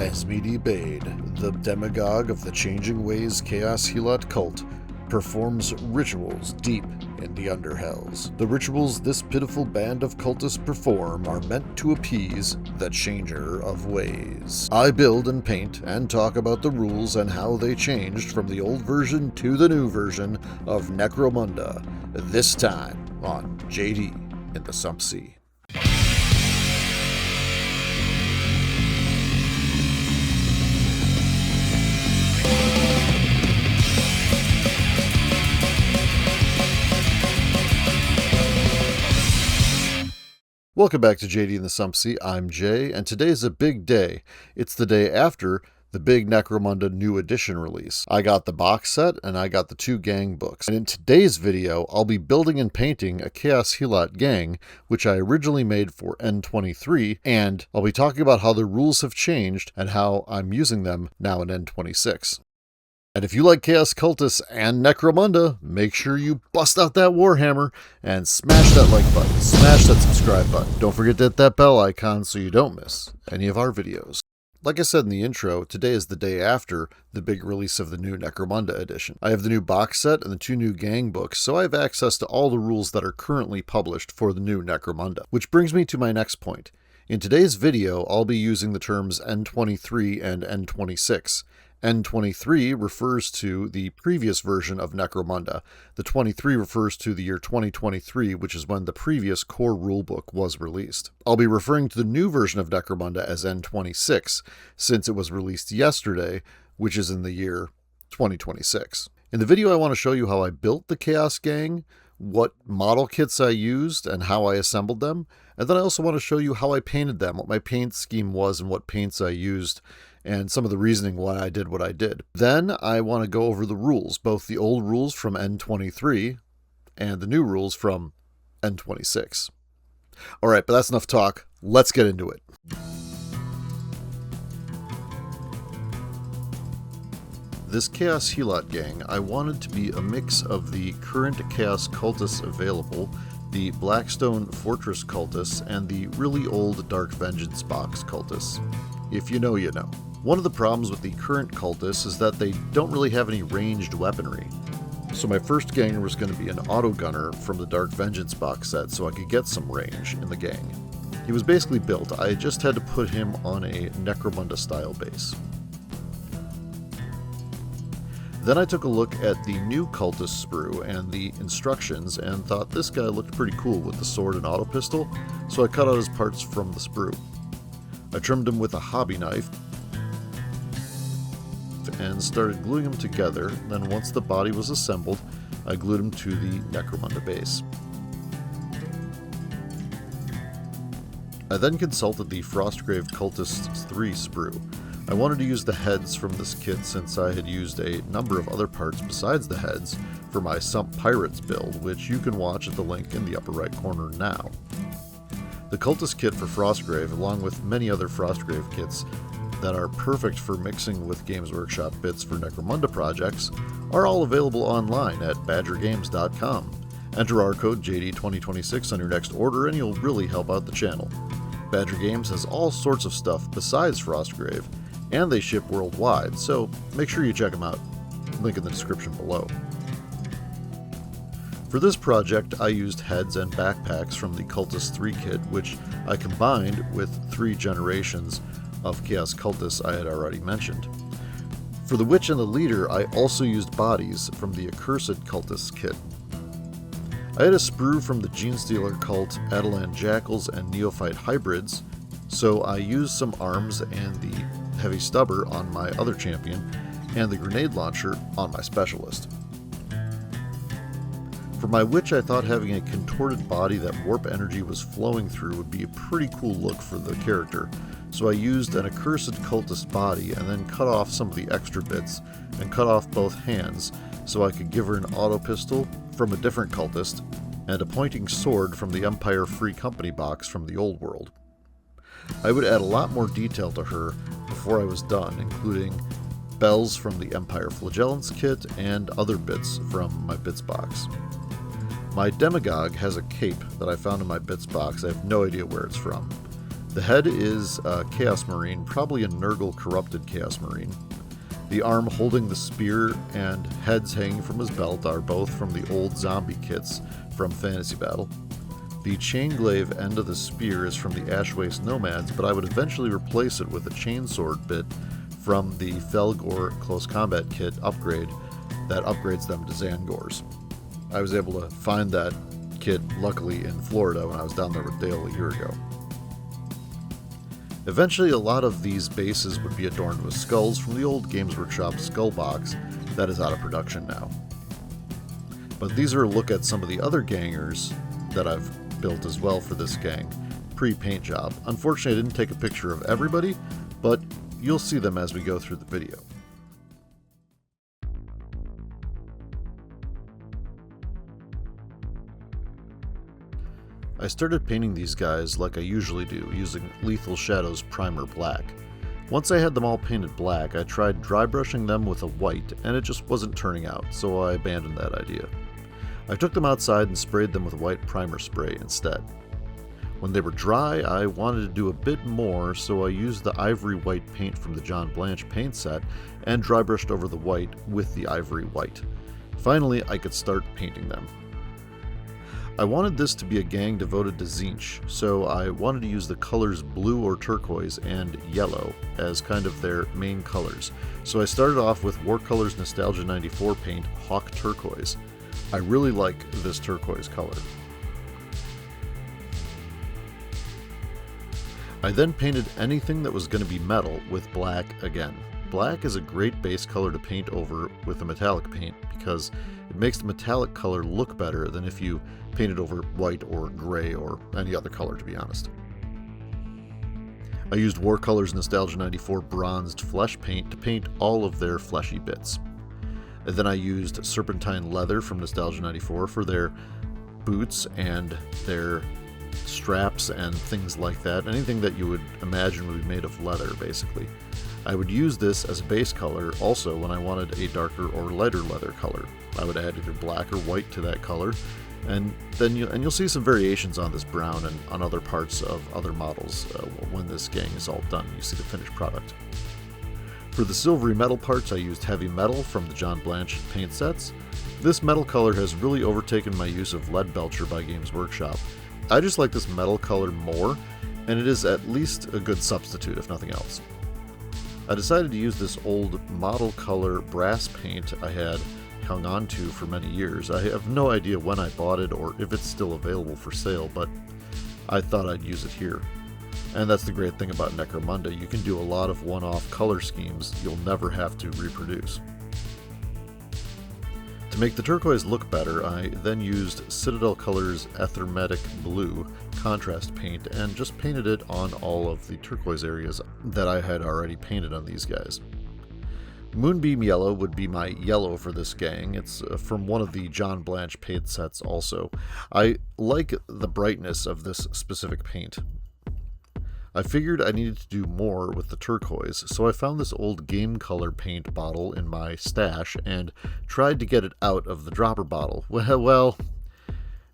Asmidi Bade, the demagogue of the Changing Ways Chaos Helot cult, performs rituals deep in the underhells. The rituals this pitiful band of cultists perform are meant to appease the Changer of Ways. I build and paint and talk about the rules and how they changed from the old version to the new version of Necromunda, this time on JD in the Sump Sea. Welcome back to JD in the Sump Sea. I'm Jay, and today is a big day. It's the day after the big Necromunda New Edition release. I got the box set, and I got the 2 gang books. And in today's video, I'll be building and painting a Chaos Helot gang, which I originally made for N23, and I'll be talking about how the rules have changed and how I'm using them now in N26. And if you like Chaos Cultists and Necromunda, make sure you bust out that Warhammer and smash that like button, smash that subscribe button. Don't forget to hit that bell icon so you don't miss any of our videos. Like I said in the intro, today is the day after the big release of the new Necromunda edition. I have the new box set and the 2 new gang books, so I have access to all the rules that are currently published for the new Necromunda. Which brings me to my next point. In today's video, I'll be using the terms N23 and N26. N23 refers to the previous version of Necromunda. The 23 refers to the year 2023, which is when the previous core rulebook was released. I'll be referring to the new version of Necromunda as N26, since it was released yesterday, which is in the year 2026. In the video, I want to show you how I built the Chaos Gang, what model kits I used, and how I assembled them. And then I also want to show you how I painted them, what my paint scheme was, and what paints I used, and some of the reasoning why I did what I did. Then I want to go over the rules, both the old rules from N23 and the new rules from N26. All right, but that's enough talk. Let's get into it. This Chaos Helot gang, I wanted to be a mix of the current Chaos Cultists available, the Blackstone Fortress Cultists, and the really old Dark Vengeance Box Cultists. If you know, you know. One of the problems with the current cultists is that they don't really have any ranged weaponry. So my first ganger was going to be an autogunner from the Dark Vengeance box set so I could get some range in the gang. He was basically built, I just had to put him on a Necromunda style base. Then I took a look at the new cultist sprue and the instructions and thought this guy looked pretty cool with the sword and auto pistol, so I cut out his parts from the sprue. I trimmed him with a hobby knife and started gluing them together. Then once the body was assembled, I glued him to the Necromunda base. I then consulted the Frostgrave Cultists 3 sprue. I wanted to use the heads from this kit since I had used a number of other parts besides the heads for my Sump Pirates build, which you can watch at the link in the upper right corner now. The Cultist kit for Frostgrave, along with many other Frostgrave kits that are perfect for mixing with Games Workshop bits for Necromunda projects, are all available online at badgergames.com. Enter our code JD2026 on your next order and you'll really help out the channel. Badger Games has all sorts of stuff besides Frostgrave, and they ship worldwide, so make sure you check them out. Link in the description below. For this project, I used heads and backpacks from the Cultist 3 kit, which I combined with 3 generations of Chaos Cultists I had already mentioned. For the Witch and the Leader, I also used bodies from the Accursed Cultists kit. I had a sprue from the Genestealer cult, Adelan Jackals, and Neophyte hybrids, so I used some arms and the Heavy Stubber on my other champion, and the Grenade Launcher on my Specialist. For my Witch, I thought having a contorted body that warp energy was flowing through would be a pretty cool look for the character, so I used an Accursed Cultist body and then cut off some of the extra bits and cut off both hands so I could give her an auto pistol from a different cultist and a pointing sword from the Empire Free Company box from the old world. I would add a lot more detail to her before I was done, including bells from the Empire Flagellants kit and other bits from my bits box. My Demagogue has a cape that I found in my bits box. I have no idea where it's from. The head is a Chaos Marine, probably a Nurgle corrupted Chaos Marine. The arm holding the spear and heads hanging from his belt are both from the old zombie kits from Fantasy Battle. The chainglaive end of the spear is from the Ashwaste Nomads, but I would eventually replace it with a chainsword bit from the Felgor Close Combat Kit upgrade that upgrades them to Zangors. I was able to find that kit, luckily, in Florida when I was down there with Dale a year ago. Eventually, a lot of these bases would be adorned with skulls from the old Games Workshop skull box that is out of production now. But these are a look at some of the other gangers that I've built as well for this gang, pre-paint job. Unfortunately, I didn't take a picture of everybody, but you'll see them as we go through the video. I started painting these guys like I usually do, using Lethal Shadows Primer Black. Once I had them all painted black, I tried dry brushing them with a white, and it just wasn't turning out, so I abandoned that idea. I took them outside and sprayed them with white primer spray instead. When they were dry, I wanted to do a bit more, so I used the ivory white paint from the John Blanche paint set and dry brushed over the white with the ivory white. Finally, I could start painting them. I wanted this to be a gang devoted to Tzeentch, so I wanted to use the colors blue or turquoise and yellow as kind of their main colors. So I started off with Warcolors Nostalgia 94 paint Hawk Turquoise. I really like this turquoise color. I then painted anything that was going to be metal with black again. Black is a great base color to paint over with a metallic paint because it makes the metallic color look better than if you painted over white or gray or any other color, to be honest. I used Warcolors Nostalgia 94 bronzed flesh paint to paint all of their fleshy bits. And then I used Serpentine Leather from Nostalgia 94 for their boots and their straps and things like that. Anything that you would imagine would be made of leather, basically. I would use this as a base color also when I wanted a darker or lighter leather color. I would add either black or white to that color, and then you'll see some variations on this brown and on other parts of other models when this gang is all done. You see the finished product. For the silvery metal parts, I used heavy metal from the John Blanche paint sets. This metal color has really overtaken my use of Lead Belcher by Games Workshop. I just like this metal color more, and it is at least a good substitute, if nothing else. I decided to use this old model color brass paint I had hung on to for many years. I have no idea when I bought it or if it's still available for sale, but I thought I'd use it here. And that's the great thing about Necromunda. You can do a lot of one-off color schemes you'll never have to reproduce. To make the turquoise look better, I then used Citadel Colors Ethermetic Blue contrast paint and just painted it on all of the turquoise areas that I had already painted on these guys. Moonbeam Yellow would be my yellow for this gang. It's from one of the John Blanche paint sets also. I like the brightness of this specific paint. I figured I needed to do more with the turquoise, so I found this old game color paint bottle in my stash and tried to get it out of the dropper bottle. Well,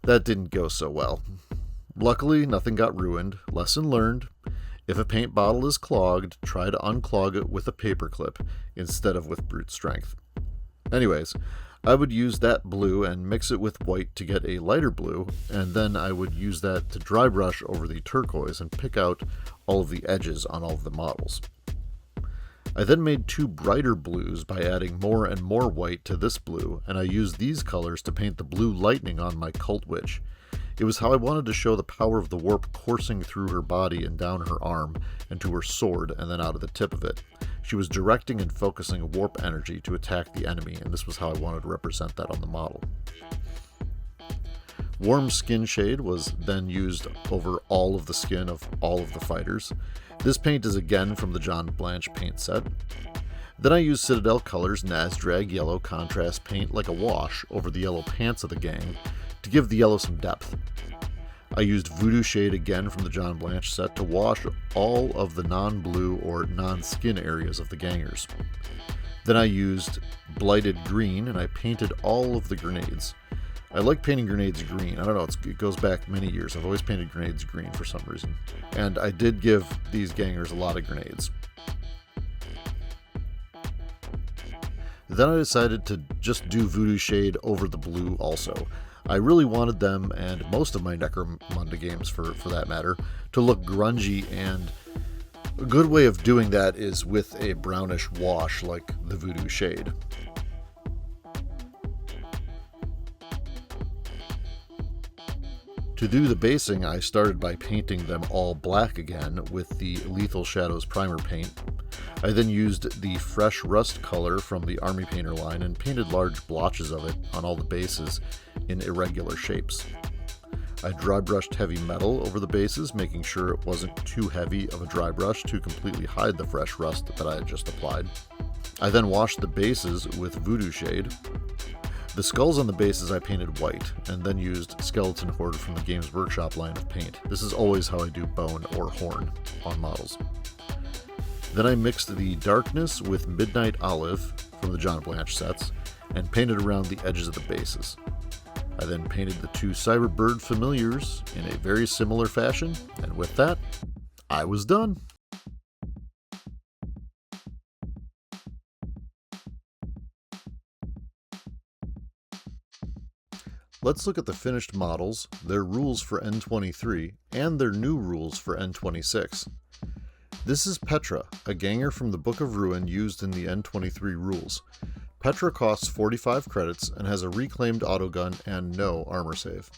that didn't go so well. Luckily, nothing got ruined. Lesson learned. If a paint bottle is clogged, try to unclog it with a paperclip instead of with brute strength. Anyways, I would use that blue and mix it with white to get a lighter blue, and then I would use that to dry brush over the turquoise and pick out all of the edges on all of the models. I then made two brighter blues by adding more and more white to this blue, and I used these colors to paint the blue lightning on my Cult Witch. It was how I wanted to show the power of the warp coursing through her body and down her arm and to her sword and then out of the tip of it. She was directing and focusing warp energy to attack the enemy, and this was how I wanted to represent that on the model. Warm Skin Shade was then used over all of the skin of all of the fighters. This paint is again from the John Blanche paint set. Then I used Citadel Colors Nazdrag Yellow contrast paint like a wash over the yellow pants of the gang to give the yellow some depth. I used Voodoo Shade again from the John Blanche set to wash all of the non-blue or non-skin areas of the gangers. Then I used Blighted Green and I painted all of the grenades. I like painting grenades green. I don't know, it goes back many years. I've always painted grenades green for some reason. And I did give these gangers a lot of grenades. Then I decided to just do Voodoo Shade over the blue also. I really wanted them, and most of my Necromunda games for that matter, to look grungy, and a good way of doing that is with a brownish wash like the Voodoo Shade. To do the basing, I started by painting them all black again with the Lethal Shadows primer paint. I then used the Fresh Rust color from the Army Painter line and painted large blotches of it on all the bases in irregular shapes. I dry brushed heavy metal over the bases, making sure it wasn't too heavy of a dry brush to completely hide the fresh rust that I had just applied. I then washed the bases with Voodoo Shade. The skulls on the bases I painted white, and then used Skeleton Horde from the Games Workshop line of paint. This is always how I do bone or horn on models. Then I mixed the darkness with Midnight Olive from the John Blanche sets, and painted around the edges of the bases. I then painted the two Cyberbird familiars in a very similar fashion, and with that, I was done. Let's look at the finished models, their rules for N23, and their new rules for N26. This is Petra, a ganger from the Book of Ruin used in the N23 rules. Petra costs 45 credits and has a reclaimed autogun and no armor save.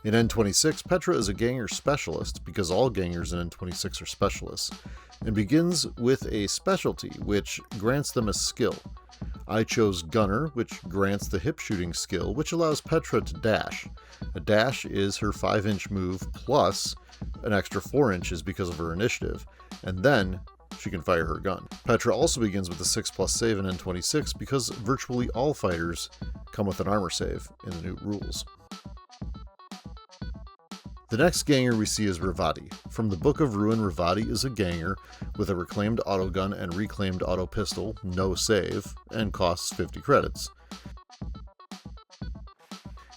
In N26, Petra is a ganger specialist because all gangers in N26 are specialists, and begins with a specialty which grants them a skill. I chose Gunner, which grants the hip shooting skill, which allows Petra to dash. A dash is her 5-inch move plus an extra 4 inches because of her initiative, and then she can fire her gun. Petra also begins with a 6+ save in N26 because virtually all fighters come with an armor save in the new rules. The next ganger we see is Ravati. From the Book of Ruin, Ravati is a ganger with a reclaimed autogun and reclaimed auto pistol, no save, and costs 50 credits.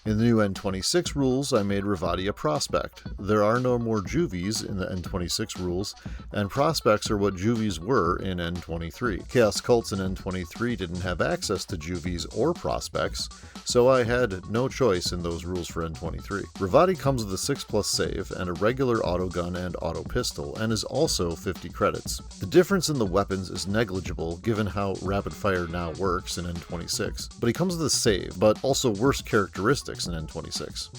In the new N26 rules, I made Ravati a prospect. There are no more juvies in the N26 rules, and prospects are what juvies were in N23. Chaos Cults in N23 didn't have access to juvies or prospects, so I had no choice in those rules for N23. Ravati comes with a 6+ save and a regular autogun and auto pistol, and is also 50 credits. The difference in the weapons is negligible given how rapid fire now works in N26, but he comes with a save, but also worse characteristics in N26.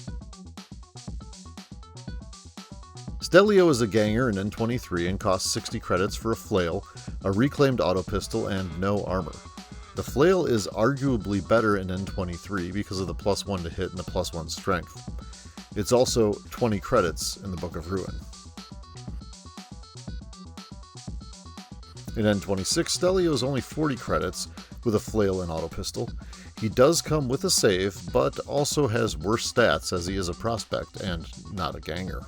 Stelio is a ganger in N23 and costs 60 credits for a flail, a reclaimed auto pistol, and no armor. The flail is arguably better in N23 because of the +1 to hit and the +1 strength. It's also 20 credits in the Book of Ruin. In N26, Stelio is only 40 credits with a flail and auto pistol. He does come with a save, but also has worse stats as he is a prospect and not a ganger.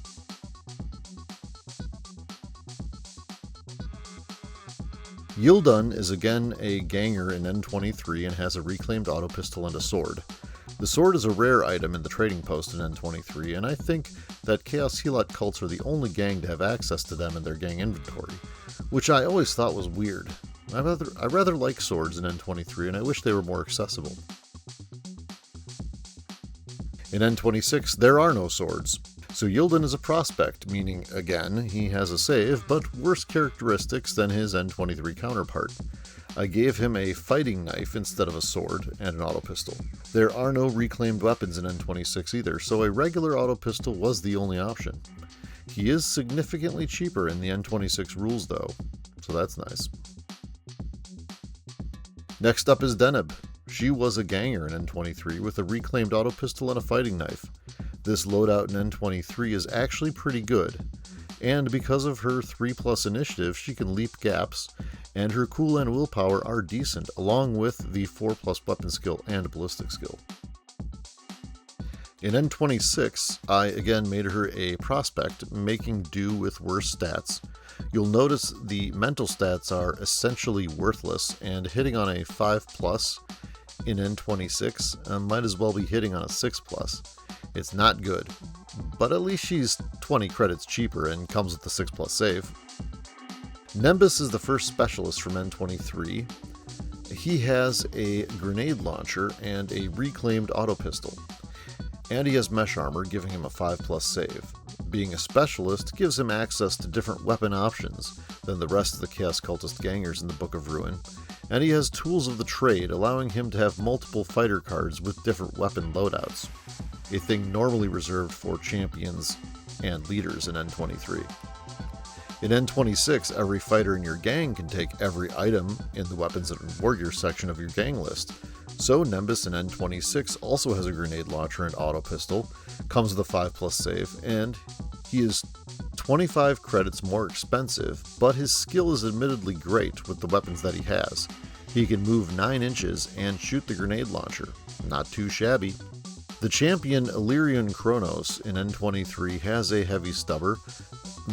Yildun is again a ganger in N23 and has a reclaimed auto pistol and a sword. The sword is a rare item in the trading post in N23, and I think that Chaos Helot cults are the only gang to have access to them in their gang inventory, which I always thought was weird. I rather like swords in N23, and I wish they were more accessible. In N26, there are no swords. So Yildun is a prospect, meaning, again, he has a save, but worse characteristics than his N23 counterpart. I gave him a fighting knife instead of a sword, and an auto pistol. There are no reclaimed weapons in N26 either, so a regular auto pistol was the only option. He is significantly cheaper in the N26 rules though, so that's nice. Next up is Deneb. She was a ganger in N23 with a reclaimed auto pistol and a fighting knife. This loadout in N23 is actually pretty good, and because of her 3+ initiative, she can leap gaps, and her cool and willpower are decent, along with the 4+ weapon skill and ballistic skill. In N26, I again made her a prospect, making do with worse stats. You'll notice the mental stats are essentially worthless, and hitting on a 5+ in N26 might as well be hitting on a 6+. It's not good, but at least she's 20 credits cheaper and comes with the 6+ save. Nimbus is the first specialist from N23. He has a grenade launcher and a reclaimed auto pistol. And he has mesh armor, giving him a 5+ save. Being a specialist gives him access to different weapon options than the rest of the Chaos Cultist gangers in the Book of Ruin, and he has tools of the trade, allowing him to have multiple fighter cards with different weapon loadouts, a thing normally reserved for champions and leaders in N23. In N26, every fighter in your gang can take every item in the Weapons and Warrior section of your gang list. So Nimbus in N26 also has a grenade launcher and auto pistol, comes with a 5+ save, and he is 25 credits more expensive, but his skill is admittedly great with the weapons that he has. He can move 9 inches and shoot the grenade launcher. Not too shabby. The champion Illyrian Kronos in N23 has a heavy stubber,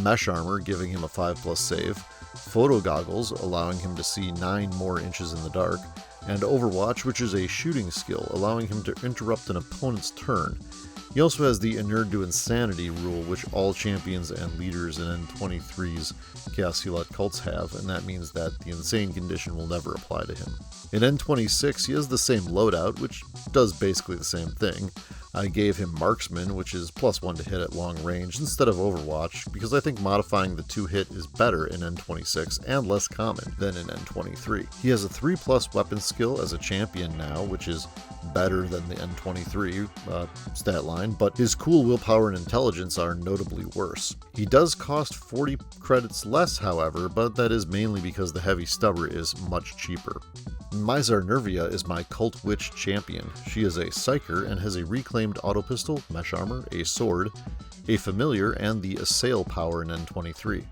mesh armor giving him a 5+ save, photo goggles allowing him to see 9 more inches in the dark, and Overwatch, which is a shooting skill allowing him to interrupt an opponent's turn. He also has the Inured to Insanity rule, which all champions and leaders in N23's Chaos Helot cults have, and that means that the insane condition will never apply to him. In N26, he has the same loadout, which does basically the same thing. I gave him Marksman, which is +1 to hit at long range, instead of Overwatch, because I think modifying the 2-hit is better in N26 and less common than in N23. He has a 3+ weapon skill as a champion now, which is better than the N23 stat line, but his cool willpower and intelligence are notably worse. He does cost 40 credits less, however, but that is mainly because the heavy stubber is much cheaper. Mizar Nervia is my Cult Witch champion. She is a Psyker and has a reclaimed auto pistol, mesh armor, a sword, a familiar, and the Assail power in N23.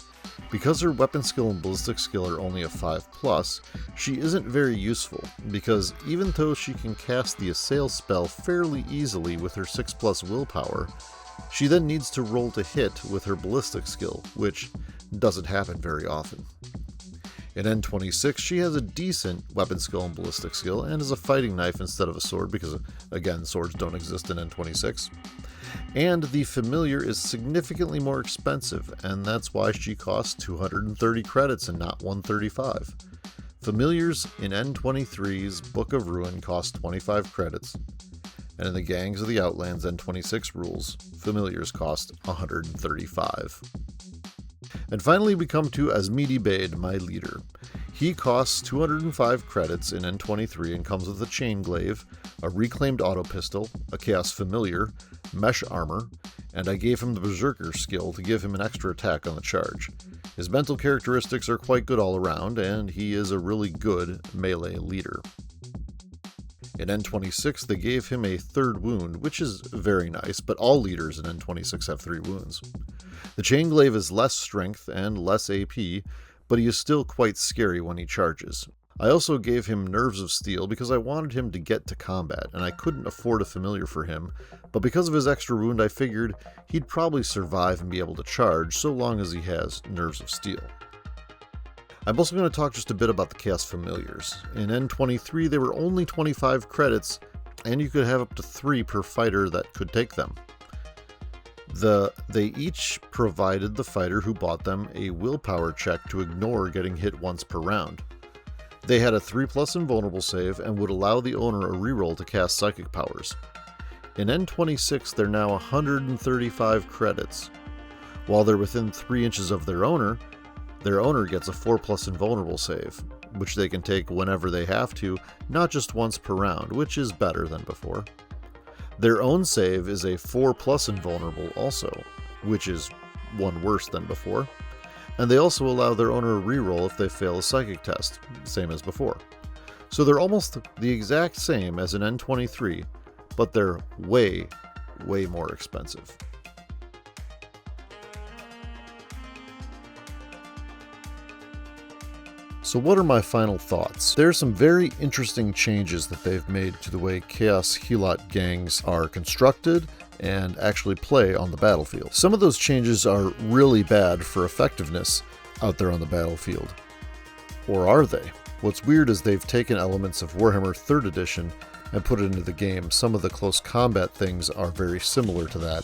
Because her weapon skill and ballistic skill are only a 5+, she isn't very useful, because even though she can cast the Assail spell fairly easily with her 6+ willpower, she then needs to roll to hit with her ballistic skill, which doesn't happen very often. In N26, she has a decent weapon skill and ballistic skill, and is a fighting knife instead of a sword, because, again, swords don't exist in N26. And the familiar is significantly more expensive, and that's why she costs 230 credits and not 135. Familiars in N23's Book of Ruin cost 25 credits, and in the Gangs of the Outlands N26 rules, familiars cost 135. And finally we come to Azmidi Bade, my leader. He costs 205 credits in N23 and comes with a chain glaive, a reclaimed auto pistol, a chaos familiar, mesh armor, and I gave him the berserker skill to give him an extra attack on the charge. His mental characteristics are quite good all around, and he is a really good melee leader. In N26 they gave him a 3rd wound, which is very nice, but all leaders in N26 have 3 wounds. The chain glaive is less strength and less AP, but he is still quite scary when he charges. I also gave him Nerves of Steel because I wanted him to get to combat, and I couldn't afford a familiar for him, but because of his extra wound I figured he'd probably survive and be able to charge so long as he has Nerves of Steel. I'm also going to talk just a bit about the Chaos Familiars. In N23 they were only 25 credits, and you could have up to 3 per fighter that could take them. They each provided the fighter who bought them a willpower check to ignore getting hit once per round. They had a 3+ invulnerable save and would allow the owner a reroll to cast psychic powers. In N26 they're now 135 credits. While they're within 3 inches of their owner gets a 4+ invulnerable save, which they can take whenever they have to, not just once per round, which is better than before. Their own save is a 4+ invulnerable also, which is 1 worse than before. And they also allow their owner a reroll if they fail a psychic test, same as before. So they're almost the exact same as in N23, but they're way, way more expensive. So what are my final thoughts? There are some very interesting changes that they've made to the way Chaos Helot gangs are constructed and actually play on the battlefield. Some of those changes are really bad for effectiveness out there on the battlefield. Or are they? What's weird is they've taken elements of Warhammer 3rd Edition and put it into the game. Some of the close combat things are very similar to that.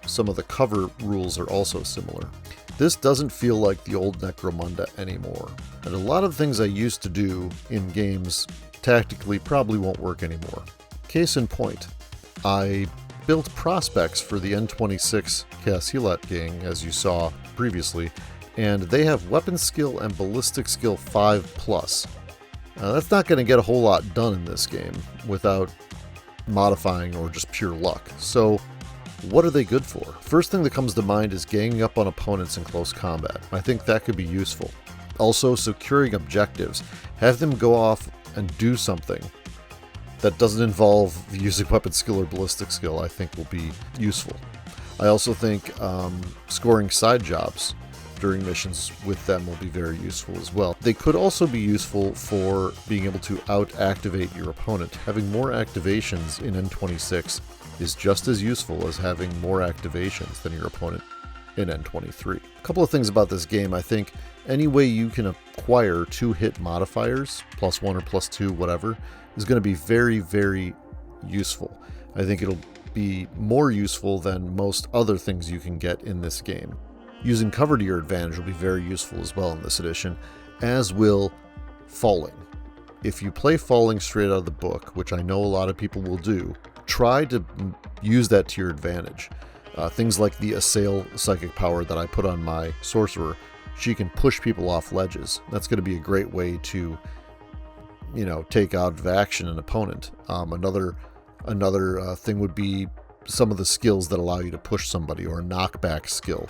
Some of the cover rules are also similar. This doesn't feel like the old Necromunda anymore, and a lot of things I used to do in games tactically probably won't work anymore. Case in point, I built prospects for the N26 Chaos Helot gang, as you saw previously, and they have weapon skill and ballistic skill 5+. That's not going to get a whole lot done in this game without modifying or just pure luck. So what are they good for? First thing that comes to mind is ganging up on opponents in close combat. I think that could be useful. Also, securing objectives. Have them go off and do something that doesn't involve using weapon skill or ballistic skill, I think will be useful. I also think scoring side jobs during missions with them will be very useful as well. They could also be useful for being able to out-activate your opponent. Having more activations in N26 is just as useful as having more activations than your opponent in N23. A couple of things about this game. I think any way you can acquire 2-hit modifiers, +1 or +2, whatever, is going to be very, very useful. I think it'll be more useful than most other things you can get in this game. Using cover to your advantage will be very useful as well in this edition, as will falling. If you play falling straight out of the book, which I know a lot of people will do, try to use that to your advantage. Things like the Assail psychic power that I put on my sorcerer, she can push people off ledges. That's going to be a great way to, take out of action an opponent. Another thing would be some of the skills that allow you to push somebody, or a knockback skill,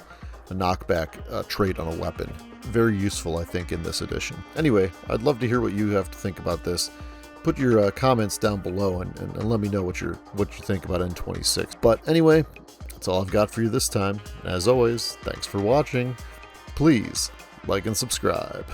a knockback trait on a weapon. Very useful, I think, in this edition. Anyway, I'd love to hear what you have to think about this. Put your comments down below and let me know what you think about N26. But anyway, that's all I've got for you this time. As always, thanks for watching. Please like and subscribe.